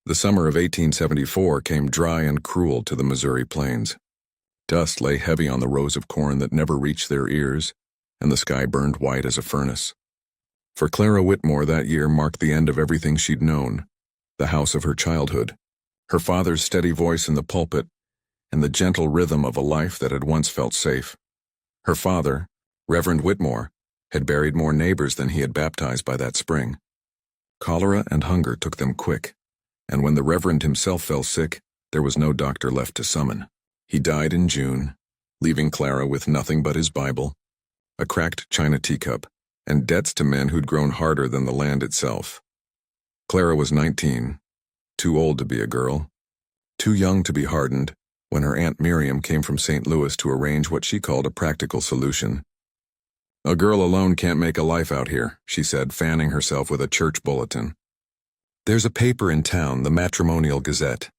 The summer of 1874 came dry and cruel to the Missouri plains. Dust lay heavy on the rows of corn that never reached their ears, and the sky burned white as a furnace. For Clara Whitmore, that year marked the end of everything she'd known, the house of her childhood, her father's steady voice in the pulpit, and the gentle rhythm of a life that had once felt safe. Her father, Reverend Whitmore, had buried more neighbors than he had baptized by that spring. Cholera and hunger took them quick, and when the Reverend himself fell sick, there was no doctor left to summon. He died in June, leaving Clara with nothing but his Bible, a cracked china teacup, and debts to men who'd grown harder than the land itself. Clara was 19, too old to be a girl, too young to be hardened, when her Aunt Miriam came from St. Louis to arrange what she called a practical solution. "A girl alone can't make a life out here," she said, fanning herself with a church bulletin. "There's a paper in town, the Matrimonial Gazette.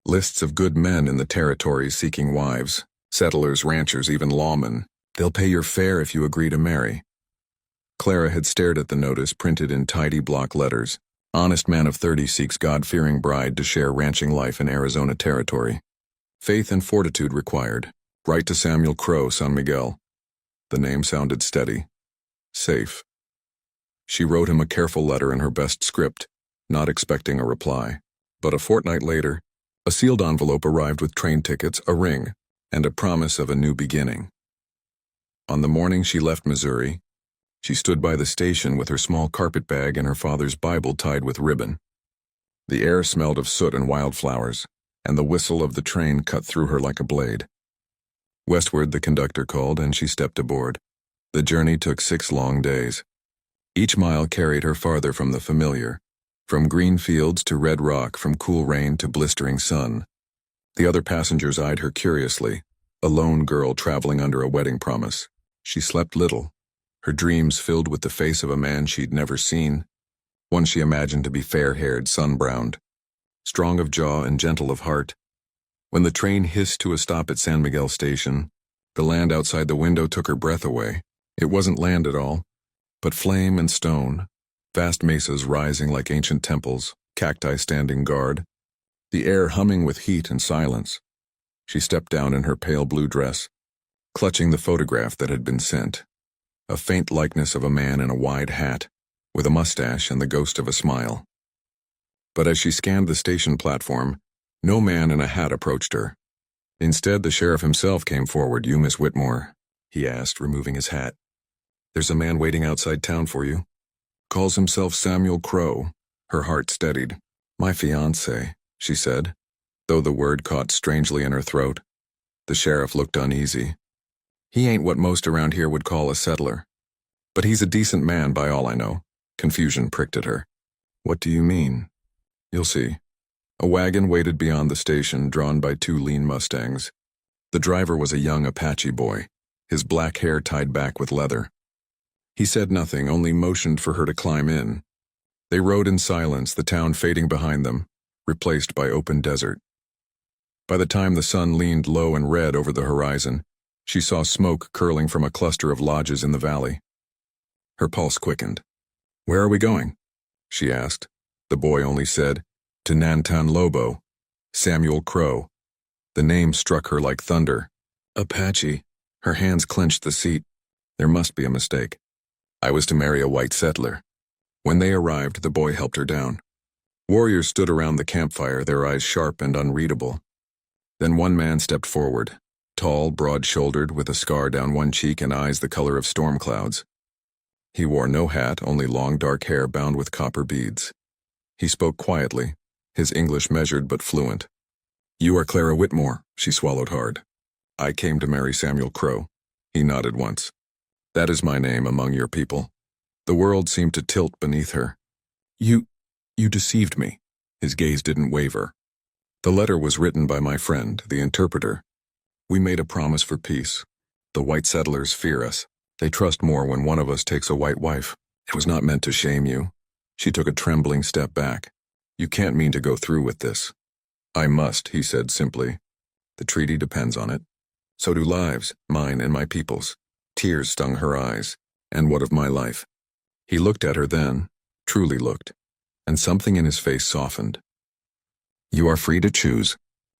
Lists of good men in the territories seeking wives, settlers, ranchers, even lawmen. They'll pay your fare if you agree to marry." Clara had stared at the notice printed in tidy block letters. "Honest man of 30 seeks God-fearing bride to share ranching life in Arizona territory. Faith and fortitude required. Write to Samuel Crow, San Miguel." The name sounded steady. Safe. She wrote him a careful letter in her best script, not expecting a reply. But a fortnight later, a sealed envelope arrived with train tickets, a ring, and a promise of a new beginning. On the morning she left Missouri, she stood by the station with her small carpet bag and her father's Bible tied with ribbon. The air smelled of soot and wildflowers, and the whistle of the train cut through her like a blade. Westward, the conductor called, and she stepped aboard. The journey took 6 long days. Each mile carried her farther from the familiar, from green fields to red rock, from cool rain to blistering sun. The other passengers eyed her curiously, a lone girl traveling under a wedding promise. She slept little, her dreams filled with the face of a man she'd never seen, one she imagined to be fair-haired, sun-browned, strong of jaw and gentle of heart. When the train hissed to a stop at San Miguel Station, the land outside the window took her breath away. It wasn't land at all, but flame and stone, vast mesas rising like ancient temples, cacti standing guard, the air humming with heat and silence. She stepped down in her pale blue dress, clutching the photograph that had been sent, a faint likeness of a man in a wide hat, with a mustache and the ghost of a smile. But as she scanned the station platform, no man in a hat approached her. Instead, the sheriff himself came forward. "You, Miss Whitmore?" he asked, removing his hat. "There's a man waiting outside town for you. Calls himself Samuel Crow." Her heart steadied. "My fiancé," she said, though the word caught strangely in her throat. The sheriff looked uneasy. "He ain't what most around here would call a settler. But he's a decent man by all I know." Confusion pricked at her. "What do you mean?" "You'll see." A wagon waited beyond the station, drawn by 2 lean Mustangs. The driver was a young Apache boy, his black hair tied back with leather. He said nothing, only motioned for her to climb in. They rode in silence, the town fading behind them, replaced by open desert. By the time the sun leaned low and red over the horizon, she saw smoke curling from a cluster of lodges in the valley. Her pulse quickened. "Where are we going?" she asked. The boy only said, "To Nantan Lobo, Samuel Crow." The name struck her like thunder. Apache. Her hands clenched the seat. There must be a mistake. "I was to marry a white settler." When they arrived, the boy helped her down. Warriors stood around the campfire, their eyes sharp and unreadable. Then one man stepped forward, tall, broad-shouldered, with a scar down one cheek and eyes the color of storm clouds. He wore no hat, only long dark hair bound with copper beads. He spoke quietly, his English measured but fluent. "You are Clara Whitmore," she swallowed hard. "I came to marry Samuel Crow." He nodded once. "That is my name among your people." The world seemed to tilt beneath her. You deceived me." His gaze didn't waver. "The letter was written by my friend, the interpreter. We made a promise for peace. The white settlers fear us. They trust more when one of us takes a white wife. It was not meant to shame you." She took a trembling step back. "You can't mean to go through with this." "I must," he said simply. "The treaty depends on it. So do lives, mine and my people's." Tears stung her eyes. "And what of my life?" He looked at her then, truly looked, and something in his face softened. You are free to choose,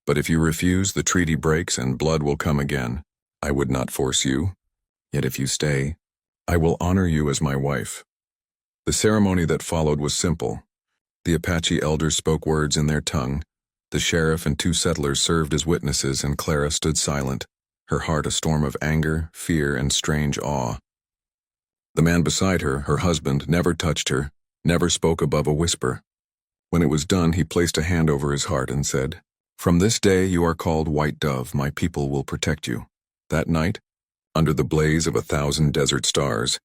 but if you refuse, the treaty breaks and blood will come again. I would not force you, yet if you stay, I will honor you as my wife." The ceremony that followed was simple. The Apache elders spoke words in their tongue. The sheriff and 2 settlers served as witnesses, and Clara stood silent, her heart a storm of anger, fear, and strange awe. The man beside her, her husband, never touched her, never spoke above a whisper. When it was done, he placed a hand over his heart and said, "From this day you are called White Dove, my people will protect you." That night, under the blaze of 1,000 desert stars,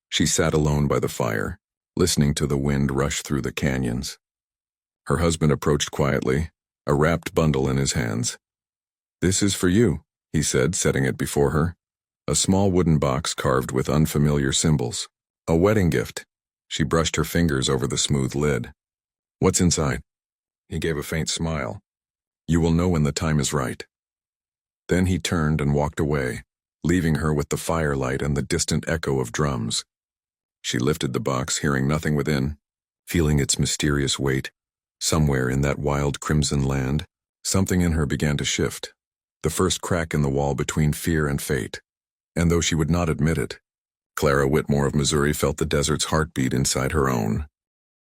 she sat alone by the fire, listening to the wind rush through the canyons. Her husband approached quietly, a wrapped bundle in his hands. "This is for you," he said, setting it before her. A small wooden box carved with unfamiliar symbols. A wedding gift. She brushed her fingers over the smooth lid. "What's inside?" He gave a faint smile. "You will know when the time is right." Then he turned and walked away, leaving her with the firelight and the distant echo of drums. She lifted the box, hearing nothing within, feeling its mysterious weight. Somewhere in that wild crimson land, something in her began to shift, the first crack in the wall between fear and fate. And though she would not admit it, Clara Whitmore of Missouri felt the desert's heartbeat inside her own.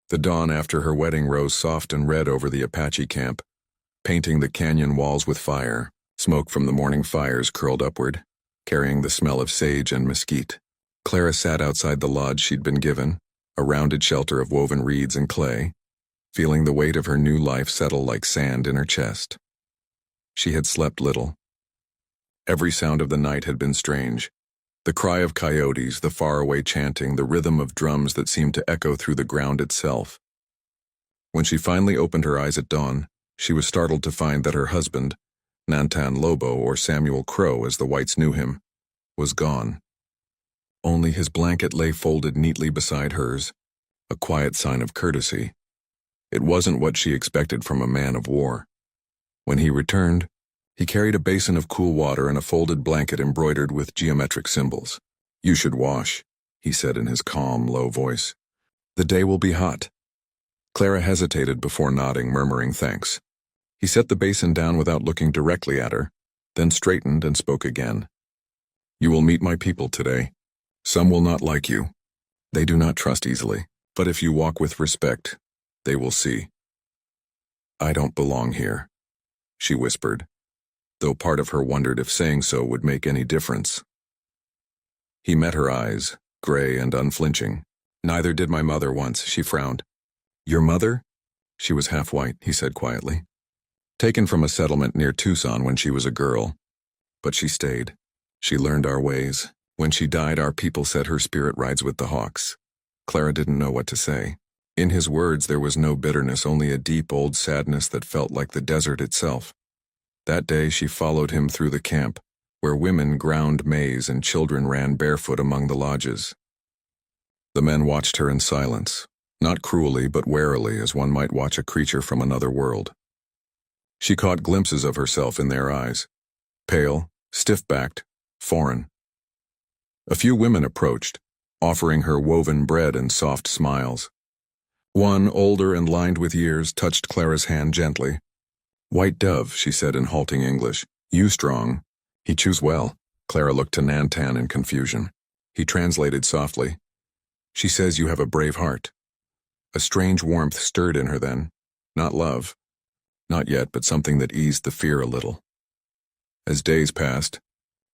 The dawn after her wedding rose soft and red over the Apache camp, painting the canyon walls with fire. Smoke from the morning fires curled upward, carrying the smell of sage and mesquite. Clara sat outside the lodge she'd been given, a rounded shelter of woven reeds and clay, feeling the weight of her new life settle like sand in her chest. She had slept little. Every sound of the night had been strange. The cry of coyotes, the faraway chanting, the rhythm of drums that seemed to echo through the ground itself. When she finally opened her eyes at dawn, she was startled to find that her husband, Nantan Lobo, or Samuel Crow as the whites knew him, was gone. Only his blanket lay folded neatly beside hers, a quiet sign of courtesy. It wasn't what she expected from a man of war. When he returned, he carried a basin of cool water and a folded blanket embroidered with geometric symbols. "You should wash," he said in his calm, low voice. "The day will be hot." Clara hesitated before nodding, murmuring thanks. He set the basin down without looking directly at her, then straightened and spoke again. "You will meet my people today. Some will not like you. They do not trust easily, but if you walk with respect, they will see." "I don't belong here," she whispered, though part of her wondered if saying so would make any difference. He met her eyes, gray and unflinching. "Neither did my mother once," she frowned. "Your mother?" She was half white, he said quietly. "Taken from a settlement near Tucson when she was a girl. But she stayed. She learned our ways. When she died, our people said her spirit rides with the hawks." Clara didn't know what to say. In his words there was no bitterness, only a deep old sadness that felt like the desert itself. That day she followed him through the camp, where women ground maize and children ran barefoot among the lodges. The men watched her in silence, not cruelly but warily, as one might watch a creature from another world. She caught glimpses of herself in their eyes, pale, stiff-backed, foreign. A few women approached, offering her woven bread and soft smiles. One, older and lined with years, touched Clara's hand gently. "White Dove," she said in halting English. "You strong. He choose well." Clara looked to Nantan in confusion. He translated softly. "She says you have a brave heart." A strange warmth stirred in her then. Not love. Not yet, but something that eased the fear a little. As days passed,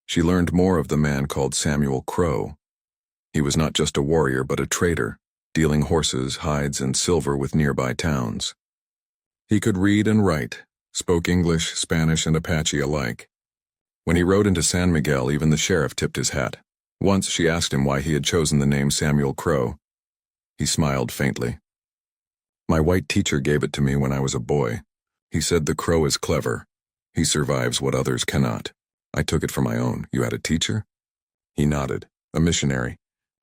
she learned more of the man called Samuel Crow. He was not just a warrior, but a trader, dealing horses, hides, and silver with nearby towns. He could read and write, spoke English, Spanish, and Apache alike. When he rode into San Miguel, even the sheriff tipped his hat. Once she asked him why he had chosen the name Samuel Crow. He smiled faintly. "My white teacher gave it to me when I was a boy. He said the crow is clever. He survives what others cannot. I took it for my own." "You had a teacher?" He nodded. "A missionary.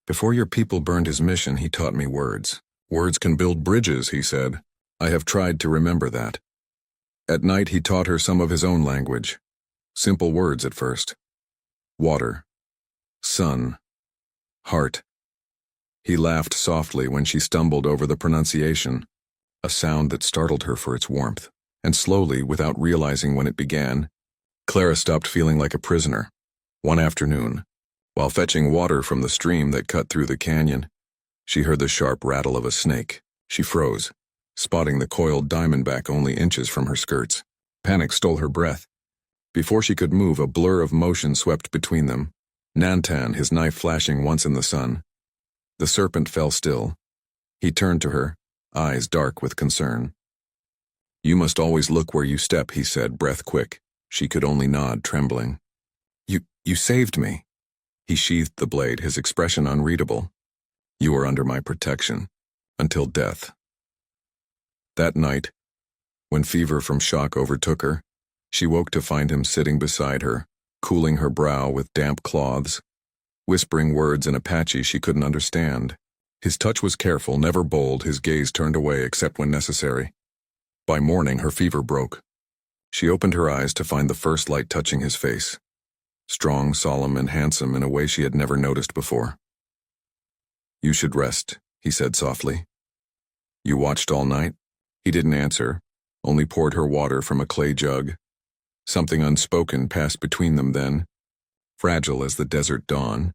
Before your people burned his mission, he taught me words. Words can build bridges," he said. "I have tried to remember that." At night he taught her some of his own language. Simple words at first. Water. Sun. Heart. He laughed softly when she stumbled over the pronunciation, a sound that startled her for its warmth. and slowly, without realizing when it began, Clara stopped feeling like a prisoner. One afternoon, while fetching water from the stream that cut through the canyon, she heard the sharp rattle of a snake. She froze, spotting the coiled diamondback only inches from her skirts. Panic stole her breath. Before she could move, a blur of motion swept between them. Nantan, his knife flashing once in the sun. The serpent fell still. He turned to her, eyes dark with concern. "You must always look where you step," he said, breath quick. She could only nod, trembling. You saved me." He sheathed the blade, his expression unreadable. "You are under my protection. Until death." That night, when fever from shock overtook her, she woke to find him sitting beside her, cooling her brow with damp cloths, whispering words in Apache she couldn't understand. His touch was careful, never bold, his gaze turned away except when necessary. By morning, her fever broke. She opened her eyes to find the first light touching his face. Strong, solemn, and handsome in a way she had never noticed before. "You should rest," he said softly. "You watched all night?" He didn't answer, only poured her water from a clay jug. Something unspoken passed between them then, fragile as the desert dawn,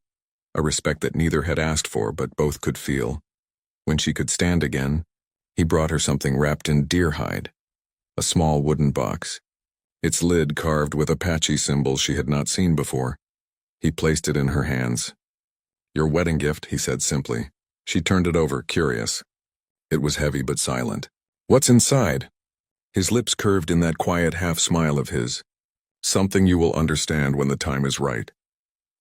a respect that neither had asked for but both could feel. When she could stand again, he brought her something wrapped in deer hide, a small wooden box, its lid carved with Apache symbols she had not seen before. He placed it in her hands. "Your wedding gift," he said simply. She turned it over, curious. It was heavy but silent. "What's inside?" His lips curved in that quiet half-smile of his. "Something you will understand when the time is right.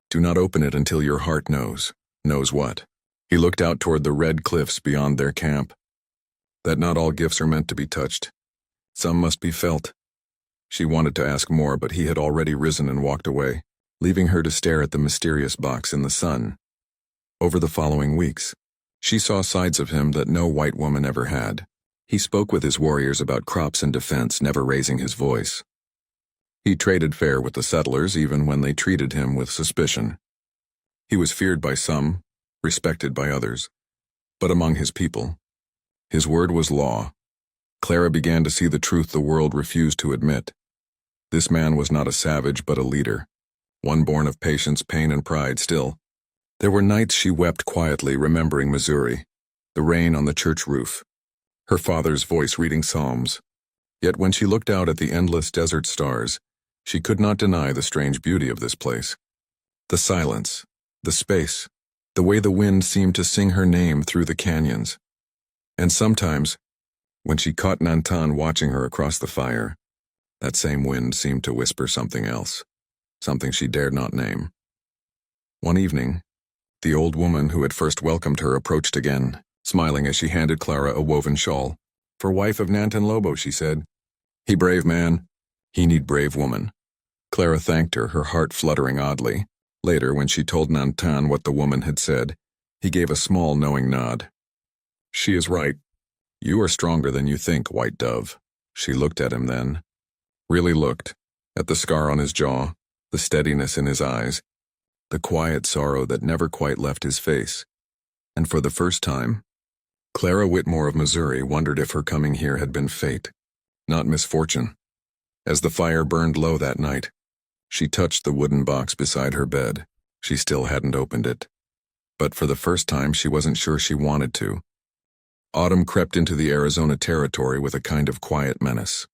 Do not open it until your heart knows." "Knows what?" He looked out toward the red cliffs beyond their camp. "That not all gifts are meant to be touched. Some must be felt." She wanted to ask more, but he had already risen and walked away, leaving her to stare at the mysterious box in the sun. Over the following weeks, she saw sides of him that no white woman ever had. He spoke with his warriors about crops and defense, never raising his voice. He traded fair with the settlers even when they treated him with suspicion. He was feared by some, respected by others, but among his people, his word was law. Clara began to see the truth the world refused to admit. This man was not a savage but a leader, one born of patience, pain, and pride. Still, there were nights she wept quietly, remembering Missouri, the rain on the church roof, her father's voice reading psalms. Yet when she looked out at the endless desert stars, she could not deny the strange beauty of this place. The silence, the space, the way the wind seemed to sing her name through the canyons. And sometimes, when she caught Nantan watching her across the fire, that same wind seemed to whisper something else, something she dared not name. One evening, the old woman who had first welcomed her approached again, smiling as she handed Clara a woven shawl. "For wife of Nantan Lobo," she said. "He brave man. He need brave woman." Clara thanked her, her heart fluttering oddly. Later, when she told Nantan what the woman had said, he gave a small knowing nod. "She is right. You are stronger than you think, white dove." She looked at him then. Really looked, at the scar on his jaw, the steadiness in his eyes, the quiet sorrow that never quite left his face. And for the first time, Clara Whitmore of Missouri wondered if her coming here had been fate, not misfortune. As the fire burned low that night, she touched the wooden box beside her bed. She still hadn't opened it. But for the first time, she wasn't sure she wanted to. Autumn crept into the Arizona territory with a kind of quiet menace.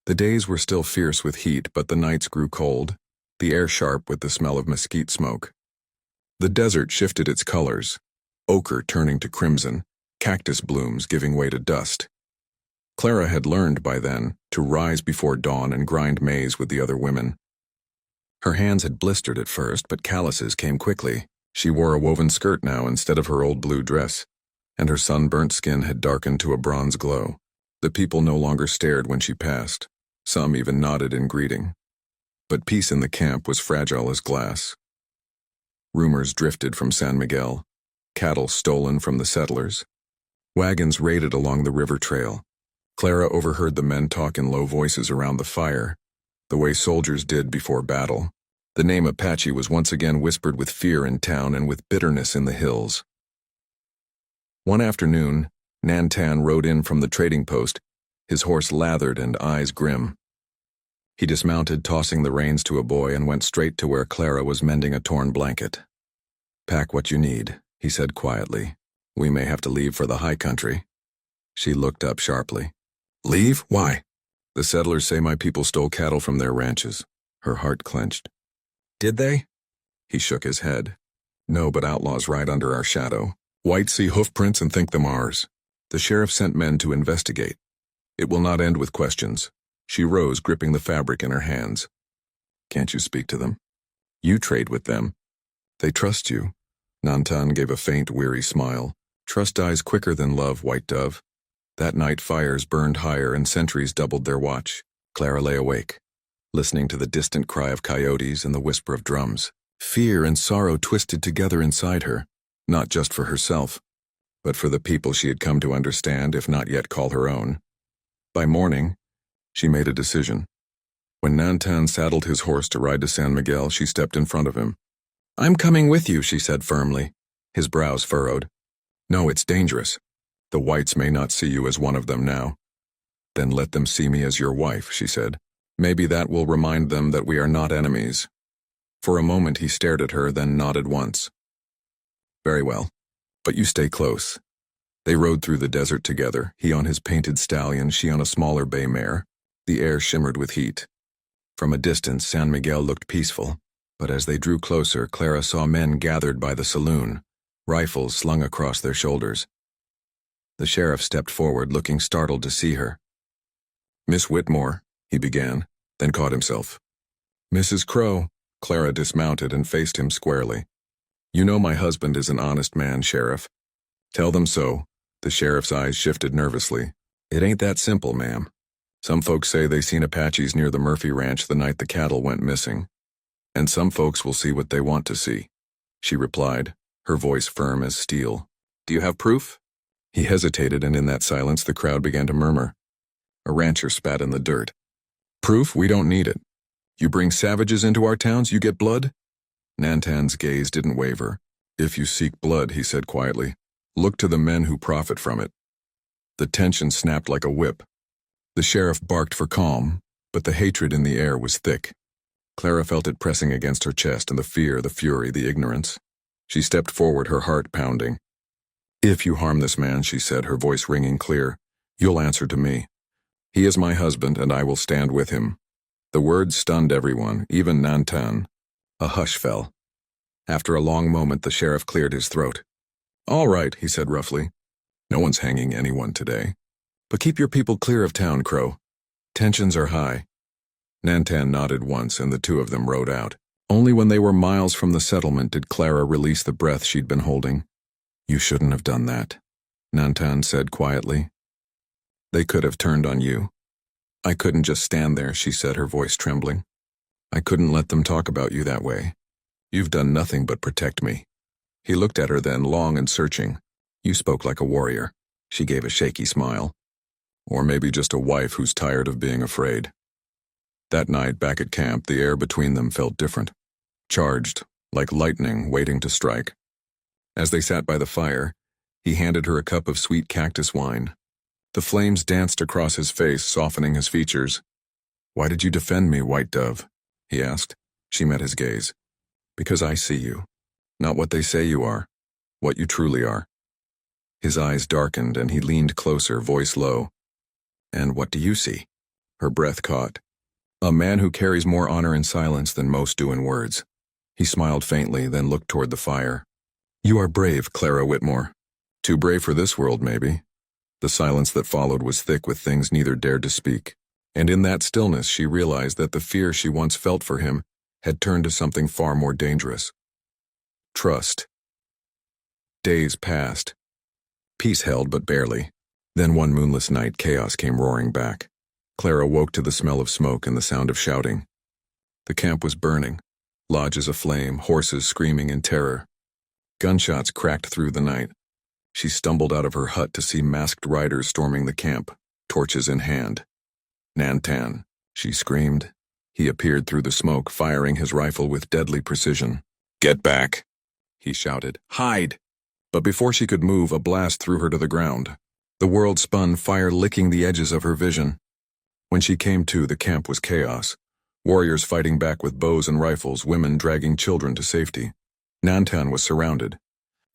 The days were still fierce with heat, but the nights grew cold, the air sharp with the smell of mesquite smoke. The desert shifted its colors, ochre turning to crimson, cactus blooms giving way to dust. Clara had learned by then to rise before dawn and grind maize with the other women. Her hands had blistered at first, but calluses came quickly. She wore a woven skirt now instead of her old blue dress, and her sunburnt skin had darkened to a bronze glow. The people no longer stared when she passed. Some even nodded in greeting. But peace in the camp was fragile as glass. Rumors drifted from San Miguel, cattle stolen from the settlers. Wagons raided along the river trail. Clara overheard the men talk in low voices around the fire, the way soldiers did before battle. The name Apache was once again whispered with fear in town and with bitterness in the hills. One afternoon, Nantan rode in from the trading post, his horse lathered and eyes grim. He dismounted, tossing the reins to a boy, and went straight to where Clara was mending a torn blanket. "Pack what you need," he said quietly. "We may have to leave for the high country." She looked up sharply. "Leave? Why?" "The settlers say my people stole cattle from their ranches." Her heart clenched. "Did they?" He shook his head. "No, but outlaws ride under our shadow. Whites see hoofprints and think them ours. The sheriff sent men to investigate. It will not end with questions." She rose, gripping the fabric in her hands. "Can't you speak to them? You trade with them. They trust you." Nantan gave a faint, weary smile. "Trust dies quicker than love, White Dove." That night fires burned higher and sentries doubled their watch. Clara lay awake, listening to the distant cry of coyotes and the whisper of drums. Fear and sorrow twisted together inside her, not just for herself, but for the people she had come to understand, if not yet call her own. By morning, she made a decision. When Nantan saddled his horse to ride to San Miguel, she stepped in front of him. "I'm coming with you," she said firmly. His brows furrowed. "No, it's dangerous. The whites may not see you as one of them now." "Then let them see me as your wife," she said. "Maybe that will remind them that we are not enemies." For a moment he stared at her, then nodded once. "Very well, but you stay close." They rode through the desert together, he on his painted stallion, she on a smaller bay mare. The air shimmered with heat. From a distance, San Miguel looked peaceful, but as they drew closer, Clara saw men gathered by the saloon, rifles slung across their shoulders. The sheriff stepped forward, looking startled to see her. "Miss Whitmore," he began, then caught himself. "Mrs. Crow." Clara dismounted and faced him squarely. "You know my husband is an honest man, Sheriff." "Tell them so." The sheriff's eyes shifted nervously. "It ain't that simple, ma'am. Some folks say they seen Apaches near the Murphy Ranch the night the cattle went missing. And some folks will see what they want to see," she replied, her voice firm as steel. "Do you have proof?" He hesitated, and in that silence the crowd began to murmur. A rancher spat in the dirt. "Proof? We don't need it. You bring savages into our towns, you get blood?" Nantan's gaze didn't waver. "If you seek blood," he said quietly, "look to the men who profit from it." The tension snapped like a whip. The sheriff barked for calm, but the hatred in the air was thick. Clara felt it pressing against her chest, and the fear, the fury, the ignorance. She stepped forward, her heart pounding. "If you harm this man," she said, her voice ringing clear, "you'll answer to me. He is my husband, and I will stand with him." The words stunned everyone, even Nantan. A hush fell. After a long moment, the sheriff cleared his throat. "All right," he said roughly. "No one's hanging anyone today. But keep your people clear of town, Crow. Tensions are high." Nantan nodded once, and the two of them rode out. Only when they were miles from the settlement did Clara release the breath she'd been holding. "You shouldn't have done that," Nantan said quietly. "They could have turned on you." "I couldn't just stand there," she said, her voice trembling. "I couldn't let them talk about you that way. You've done nothing but protect me." He looked at her then, long and searching. "You spoke like a warrior." She gave a shaky smile. "Or maybe just a wife who's tired of being afraid." That night, back at camp, the air between them felt different. Charged, like lightning waiting to strike. As they sat by the fire, he handed her a cup of sweet cactus wine. The flames danced across his face, softening his features. "Why did you defend me, White Dove?" he asked. She met his gaze. "Because I see you. Not what they say you are. What you truly are." His eyes darkened, and he leaned closer, voice low. "And what do you see?" Her breath caught. "A man who carries more honor in silence than most do in words." He smiled faintly, then looked toward the fire. "You are brave, Clara Whitmore. Too brave for this world, maybe." The silence that followed was thick with things neither dared to speak, and in that stillness she realized that the fear she once felt for him had turned to something far more dangerous. Trust. Days passed. Peace held, but barely. Then one moonless night, chaos came roaring back. Clara woke to the smell of smoke and the sound of shouting. The camp was burning, lodges aflame, horses screaming in terror. Gunshots cracked through the night. She stumbled out of her hut to see masked riders storming the camp, torches in hand. "Nantan," she screamed. He appeared through the smoke, firing his rifle with deadly precision. "Get back," he shouted. "Hide!" But before she could move, a blast threw her to the ground. The world spun, fire licking the edges of her vision. When she came to, the camp was chaos. Warriors fighting back with bows and rifles, women dragging children to safety. Nantan was surrounded.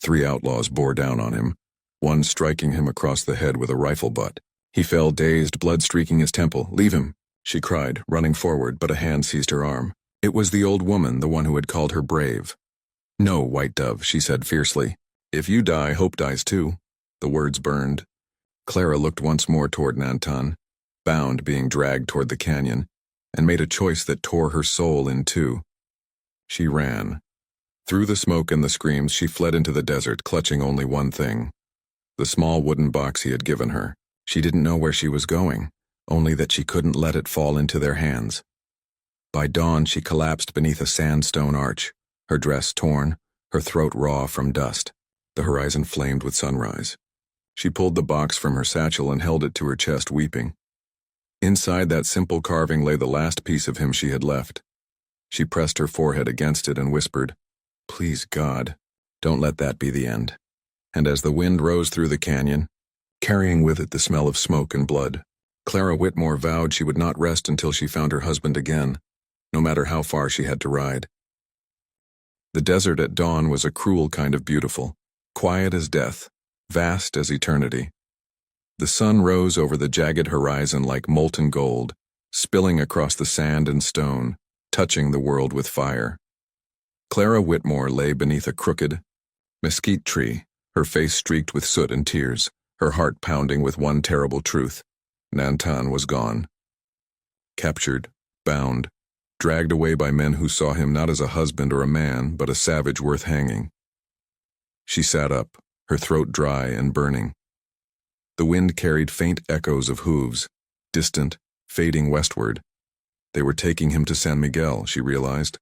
3 outlaws bore down on him, one striking him across the head with a rifle butt. He fell dazed, blood streaking his temple. "Leave him," she cried, running forward, but a hand seized her arm. It was the old woman, the one who had called her brave. "No, White Dove," she said fiercely. "If you die, hope dies too." The words burned. Clara looked once more toward Nantan, bound, being dragged toward the canyon, and made a choice that tore her soul in two. She ran. Through the smoke and the screams, she fled into the desert, clutching only one thing: the small wooden box he had given her. She didn't know where she was going, only that she couldn't let it fall into their hands. By dawn, she collapsed beneath a sandstone arch, her dress torn, her throat raw from dust. The horizon flamed with sunrise. She pulled the box from her satchel and held it to her chest, weeping. Inside that simple carving lay the last piece of him she had left. She pressed her forehead against it and whispered, "Please, God, don't let that be the end." And as the wind rose through the canyon, carrying with it the smell of smoke and blood, Clara Whitmore vowed she would not rest until she found her husband again, no matter how far she had to ride. The desert at dawn was a cruel kind of beautiful, quiet as death, vast as eternity. The sun rose over the jagged horizon like molten gold, spilling across the sand and stone, touching the world with fire. Clara Whitmore lay beneath a crooked mesquite tree, her face streaked with soot and tears, her heart pounding with one terrible truth: Nantan was gone. Captured, bound, dragged away by men who saw him not as a husband or a man, but a savage worth hanging. She sat up, her throat dry and burning. The wind carried faint echoes of hooves, distant, fading westward. They were taking him to San Miguel, she realized.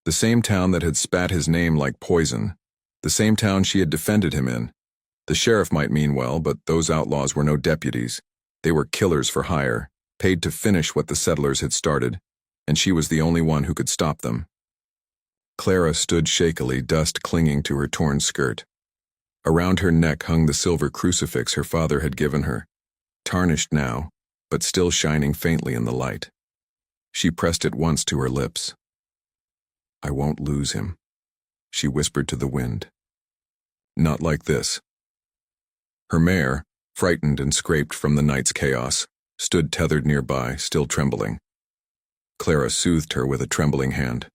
The same town that had spat his name like poison, the same town she had defended him in. The sheriff might mean well, but those outlaws were no deputies. They were killers for hire, paid to finish what the settlers had started, and she was the only one who could stop them. Clara stood shakily, dust clinging to her torn skirt. Around her neck hung the silver crucifix her father had given her, tarnished now, but still shining faintly in the light. She pressed it once to her lips. "I won't lose him," she whispered to the wind. "Not like this." Her mare, frightened and scraped from the night's chaos, stood tethered nearby, still trembling. Clara soothed her with a trembling hand.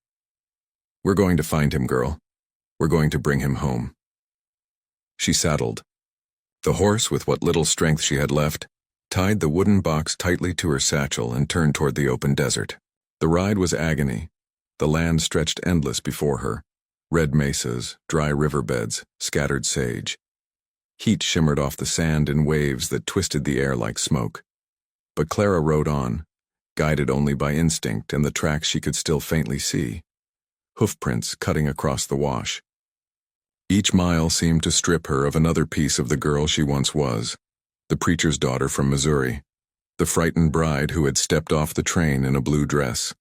"We're going to find him, girl. We're going to bring him home." She saddled. The horse, with what little strength she had left, tied the wooden box tightly to her satchel and turned toward the open desert. The ride was agony. The land stretched endless before her. Red mesas, dry riverbeds, scattered sage. Heat shimmered off the sand in waves that twisted the air like smoke. But Clara rode on, guided only by instinct and the tracks she could still faintly see. Hoofprints cutting across the wash. Each mile seemed to strip her of another piece of the girl she once was, the preacher's daughter from Missouri, the frightened bride who had stepped off the train in a blue dress.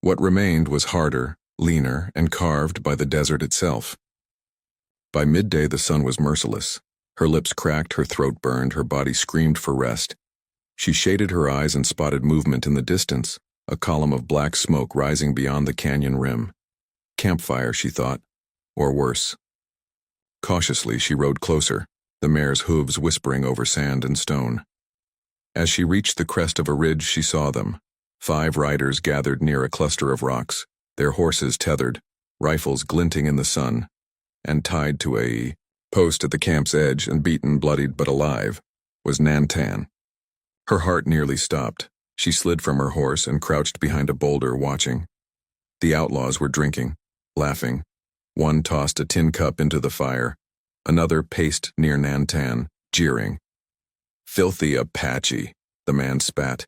What remained was harder, leaner, and carved by the desert itself. By midday the sun was merciless. Her lips cracked, her throat burned, her body screamed for rest. She shaded her eyes and spotted movement in the distance, a column of black smoke rising beyond the canyon rim. Campfire, she thought, or worse. Cautiously she rode closer, the mare's hooves whispering over sand and stone. As she reached the crest of a ridge, she saw them. 5 riders gathered near a cluster of rocks, their horses tethered, rifles glinting in the sun, and tied to a post at the camp's edge and beaten, bloodied but alive, was Nantan. Her heart nearly stopped. She slid from her horse and crouched behind a boulder, watching. The outlaws were drinking, laughing. One tossed a tin cup into the fire. Another paced near Nantan, jeering. "Filthy Apache," the man spat.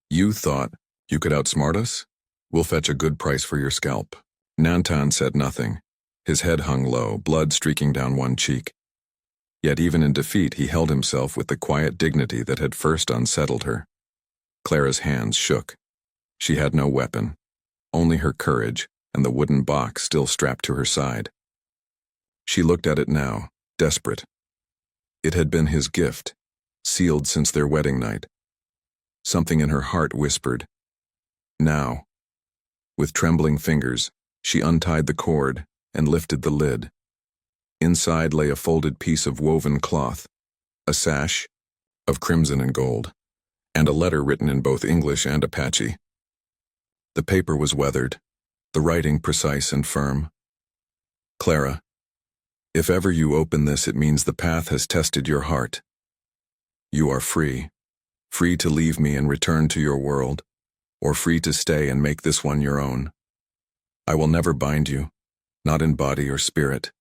"You thought you could outsmart us? We'll fetch a good price for your scalp." Nantan said nothing. His head hung low, blood streaking down one cheek. Yet even in defeat he held himself with the quiet dignity that had first unsettled her. Clara's hands shook. She had no weapon, only her courage and the wooden box still strapped to her side. She looked at it now, desperate. It had been his gift, sealed since their wedding night. Something in her heart whispered, now. With trembling fingers, she untied the cord and lifted the lid. Inside lay a folded piece of woven cloth, a sash of crimson and gold, and a letter written in both English and Apache. The paper was weathered, the writing precise and firm. Clara, if ever you open this, it means the path has tested your heart. You are free, free to leave me and return to your world, or free to stay and make this one your own. I will never bind you, not in body or spirit.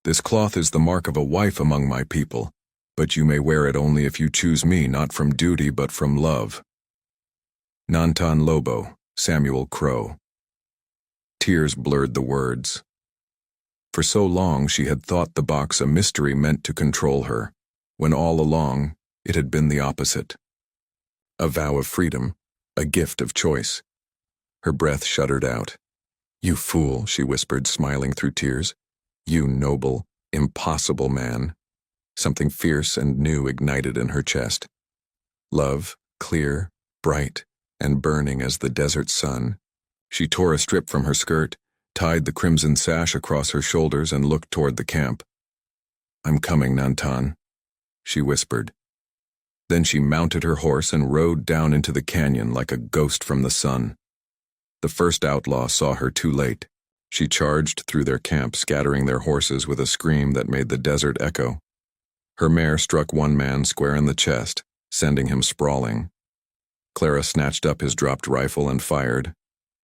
This cloth is the mark of a wife among my people, but you may wear it only if you choose me, not from duty but from love. Nantan Lobo, Samuel Crow. Tears blurred the words. For so long she had thought the box a mystery meant to control her, when all along it had been the opposite. A vow of freedom, a gift of choice. Her breath shuddered out. You fool, she whispered, smiling through tears. You noble, impossible man. Something fierce and new ignited in her chest. Love, clear, bright, and burning as the desert sun. She tore a strip from her skirt, tied the crimson sash across her shoulders, and looked toward the camp. I'm coming, Nantan, she whispered. Then she mounted her horse and rode down into the canyon like a ghost from the sun. The first outlaw saw her too late. She charged through their camp, scattering their horses with a scream that made the desert echo. Her mare struck one man square in the chest, sending him sprawling. Clara snatched up his dropped rifle and fired,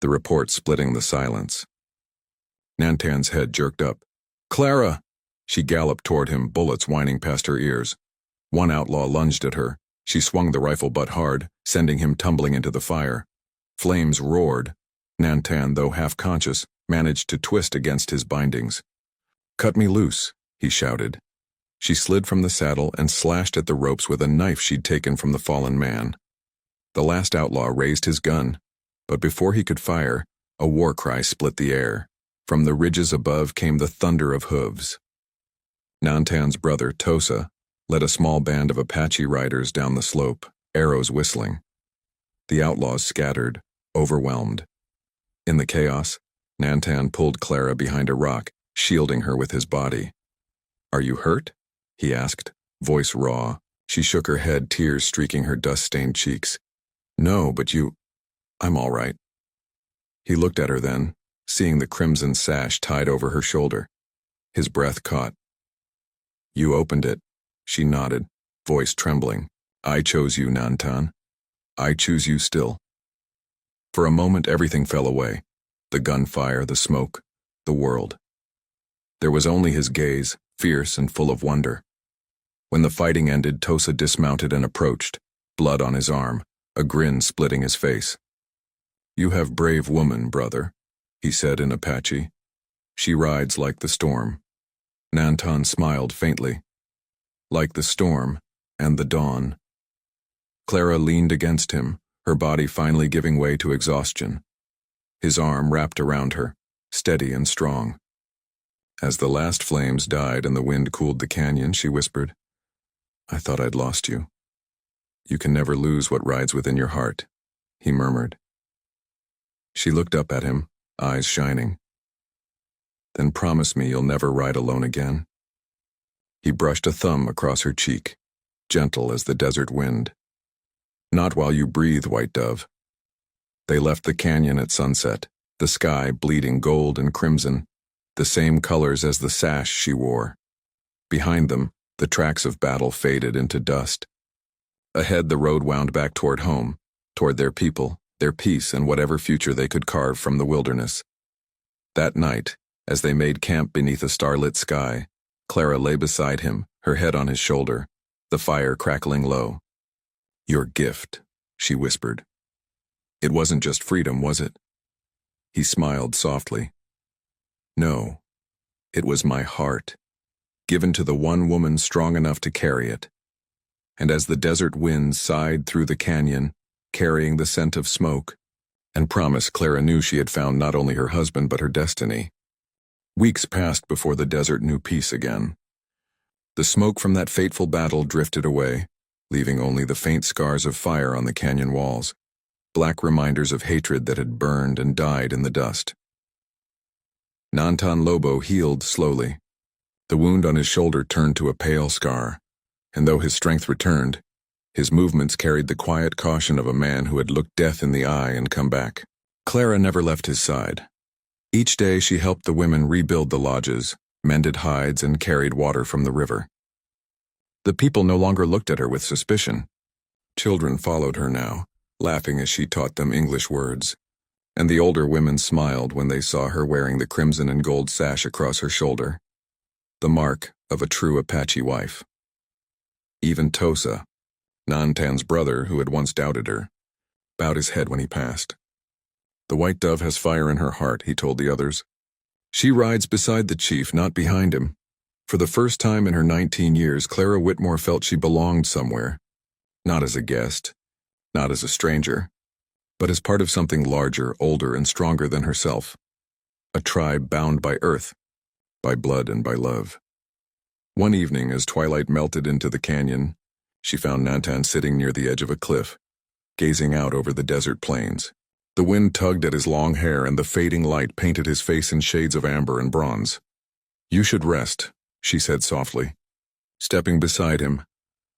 the report splitting the silence. Nantan's head jerked up. Clara! She galloped toward him, bullets whining past her ears. One outlaw lunged at her. She swung the rifle butt hard, sending him tumbling into the fire. Flames roared. Nantan, though half-conscious, managed to twist against his bindings. Cut me loose, he shouted. She slid from the saddle and slashed at the ropes with a knife she'd taken from the fallen man. The last outlaw raised his gun, but before he could fire, a war cry split the air. From the ridges above came the thunder of hooves. Nantan's brother, Tosa, led a small band of Apache riders down the slope, arrows whistling. The outlaws scattered, overwhelmed. In the chaos, Nantan pulled Clara behind a rock, shielding her with his body. Are you hurt? He asked, voice raw. She shook her head, tears streaking her dust-stained cheeks. No, but I'm all right. He looked at her then, seeing the crimson sash tied over her shoulder. His breath caught. You opened it, she nodded, voice trembling. I chose you, Nantan. I choose you still. For a moment everything fell away. The gunfire, the smoke, the world. There was only his gaze, fierce and full of wonder. When the fighting ended, Tosa dismounted and approached, blood on his arm, a grin splitting his face. You have brave woman, brother, he said in Apache. She rides like the storm. Nantan smiled faintly. Like the storm and the dawn. Clara leaned against him, her body finally giving way to exhaustion. His arm wrapped around her, steady and strong. As the last flames died and the wind cooled the canyon, she whispered, I thought I'd lost you. You can never lose what rides within your heart, he murmured. She looked up at him, eyes shining. Then promise me you'll never ride alone again. He brushed a thumb across her cheek, gentle as the desert wind. Not while you breathe, white dove. They left the canyon at sunset, the sky bleeding gold and crimson, the same colors as the sash she wore. Behind them, the tracks of battle faded into dust. Ahead, the road wound back toward home, toward their people, their peace, and whatever future they could carve from the wilderness. That night, as they made camp beneath a starlit sky, Clara lay beside him, her head on his shoulder, the fire crackling low. Your gift, she whispered. It wasn't just freedom, was it? He smiled softly. No, it was my heart, given to the one woman strong enough to carry it. And as the desert winds sighed through the canyon, carrying the scent of smoke, and promise, Clara knew she had found not only her husband but her destiny. Weeks passed before the desert knew peace again. The smoke from that fateful battle drifted away, leaving only the faint scars of fire on the canyon walls, black reminders of hatred that had burned and died in the dust. Nantan Lobo healed slowly. The wound on his shoulder turned to a pale scar, and though his strength returned, his movements carried the quiet caution of a man who had looked death in the eye and come back. Clara never left his side. Each day she helped the women rebuild the lodges, mended hides, and carried water from the river. The people no longer looked at her with suspicion. Children followed her now, laughing as she taught them English words, and the older women smiled when they saw her wearing the crimson and gold sash across her shoulder, the mark of a true Apache wife. Even Tosa, Nantan's brother, who had once doubted her, bowed his head when he passed. "The white dove has fire in her heart," he told the others. "She rides beside the chief, not behind him." For the first time in her 19 years, Clara Whitmore felt she belonged somewhere, not as a guest, not as a stranger, but as part of something larger, older, and stronger than herself. A tribe bound by earth, by blood and by love. One evening, as twilight melted into the canyon, she found Nantan sitting near the edge of a cliff, gazing out over the desert plains. The wind tugged at his long hair, and the fading light painted his face in shades of amber and bronze. "You should rest," she said softly. Stepping beside him,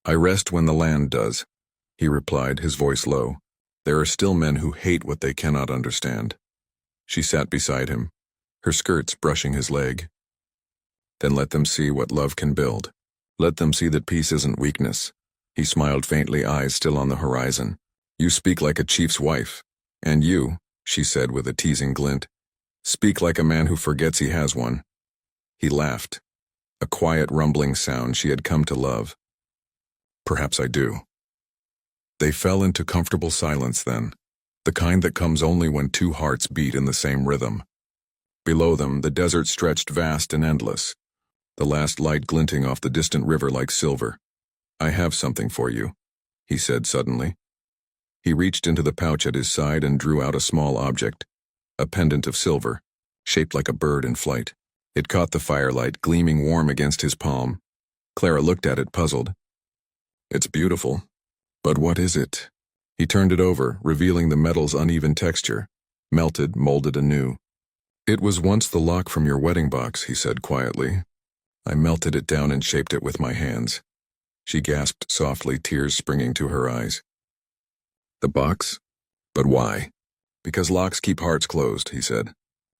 "I rest when the land does," he replied, his voice low. "There are still men who hate what they cannot understand." She sat beside him, her skirts brushing his leg. "Then let them see what love can build. Let them see that peace isn't weakness." He smiled faintly, eyes still on the horizon. "You speak like a chief's wife. And you," she said with a teasing glint, "speak like a man who forgets he has one." He laughed, a quiet rumbling sound she had come to love. "Perhaps I do." They fell into comfortable silence then, the kind that comes only when two hearts beat in the same rhythm. Below them, the desert stretched vast and endless, the last light glinting off the distant river like silver. "I have something for you," he said suddenly. He reached into the pouch at his side and drew out a small object, a pendant of silver, shaped like a bird in flight. It caught the firelight, gleaming warm against his palm. Clara looked at it, puzzled. "It's beautiful, but what is it?" He turned it over, revealing the metal's uneven texture, melted, molded anew. "It was once the lock from your wedding box," he said quietly. "I melted it down and shaped it with my hands." She gasped softly, tears springing to her eyes. "The box? But why?" "Because locks keep hearts closed," he said.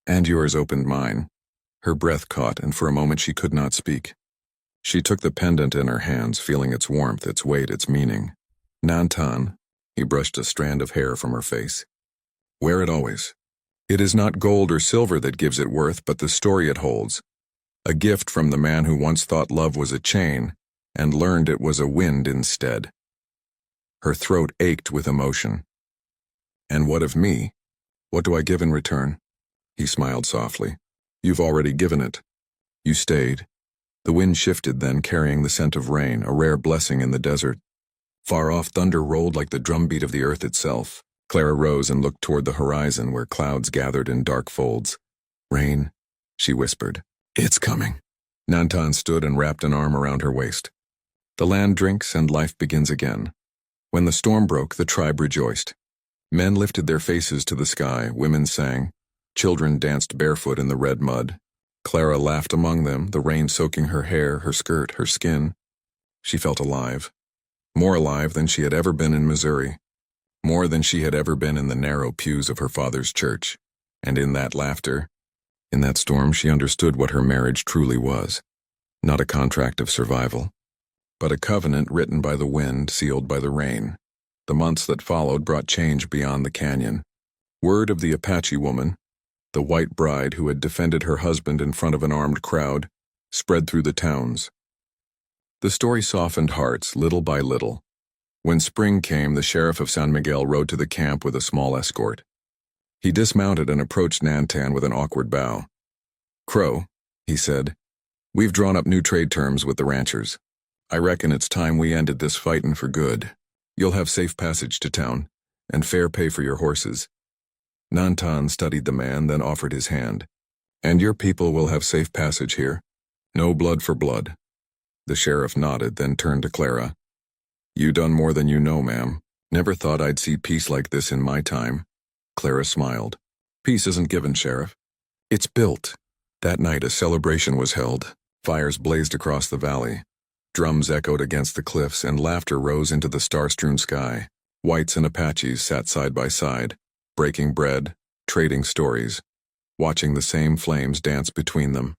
"And yours opened mine." Her breath caught, and for a moment she could not speak. She took the pendant in her hands, feeling its warmth, its weight, its meaning. "Nantan," he brushed a strand of hair from her face. "Wear it always. It is not gold or silver that gives it worth, but the story it holds. A gift from the man who once thought love was a chain, and learned it was a wind instead." Her throat ached with emotion. "And what of me? What do I give in return?" He smiled softly. "You've already given it. You stayed." The wind shifted then, carrying the scent of rain, a rare blessing in the desert. Far off, thunder rolled like the drumbeat of the earth itself. Clara rose and looked toward the horizon where clouds gathered in dark folds. "Rain," she whispered. "It's coming." Nantan stood and wrapped an arm around her waist. "The land drinks and life begins again." When the storm broke, the tribe rejoiced. Men lifted their faces to the sky, women sang, children danced barefoot in the red mud. Clara laughed among them, the rain soaking her hair, her skirt, her skin. She felt alive, more alive than she had ever been in Missouri, more than she had ever been in the narrow pews of her father's church. And in that laughter, in that storm, she understood what her marriage truly was. Not a contract of survival, but a covenant written by the wind, sealed by the rain. The months that followed brought change beyond the canyon. Word of the Apache woman, the white bride who had defended her husband in front of an armed crowd, spread through the towns. The story softened hearts little by little. When spring came, the sheriff of San Miguel rode to the camp with a small escort. He dismounted and approached Nantan with an awkward bow. "Crow," he said, "we've drawn up new trade terms with the ranchers. I reckon it's time we ended this fightin' for good. You'll have safe passage to town, and fair pay for your horses." Nantan studied the man, then offered his hand. "And your people will have safe passage here. No blood for blood." The sheriff nodded, then turned to Clara. You done more than you know, ma'am. Never thought I'd see peace like this in my time. Clara smiled. Peace isn't given, Sheriff. It's built. That night a celebration was held. Fires blazed across the valley. Drums echoed against the cliffs, and laughter rose into the star-strewn sky. Whites and Apaches sat side by side, breaking bread, trading stories, watching the same flames dance between them.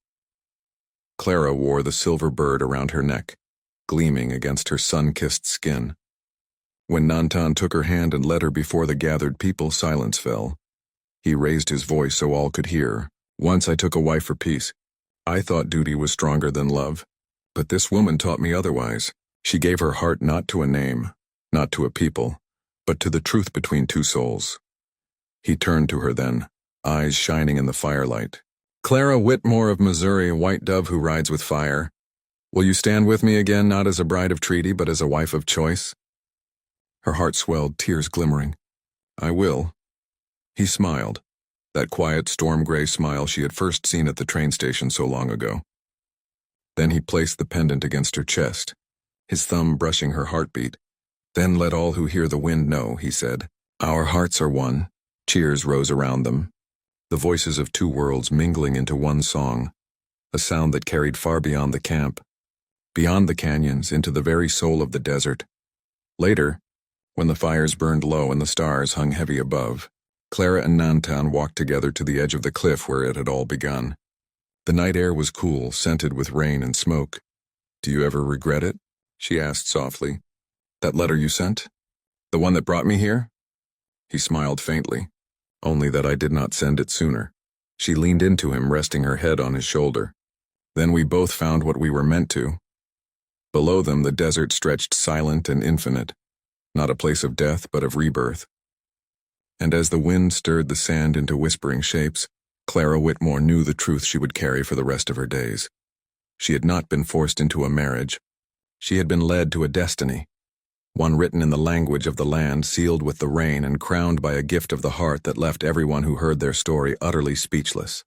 Clara wore the silver bird around her neck, gleaming against her sun-kissed skin. When Nantan took her hand and led her before the gathered people, silence fell. He raised his voice so all could hear. Once I took a wife for peace. I thought duty was stronger than love. But this woman taught me otherwise. She gave her heart not to a name, not to a people, but to the truth between two souls. He turned to her then, eyes shining in the firelight. Clara Whitmore of Missouri, white dove who rides with fire. Will you stand with me again, not as a bride of treaty, but as a wife of choice? Her heart swelled, tears glimmering. I will. He smiled, that quiet storm-gray smile she had first seen at the train station so long ago. Then he placed the pendant against her chest, his thumb brushing her heartbeat. Then let all who hear the wind know, he said. Our hearts are one. Cheers rose around them, the voices of two worlds mingling into one song, a sound that carried far beyond the camp, beyond the canyons, into the very soul of the desert. Later, when the fires burned low and the stars hung heavy above, Clara and Nantan walked together to the edge of the cliff where it had all begun. The night air was cool, scented with rain and smoke. Do you ever regret it? She asked softly. That letter you sent? The one that brought me here? He smiled faintly. Only that I did not send it sooner. She leaned into him, resting her head on his shoulder. Then we both found what we were meant to. Below them the desert stretched silent and infinite, not a place of death but of rebirth. And as the wind stirred the sand into whispering shapes, Clara Whitmore knew the truth she would carry for the rest of her days. She had not been forced into a marriage. She had been led to a destiny, one written in the language of the land, sealed with the rain, and crowned by a gift of the heart that left everyone who heard their story utterly speechless.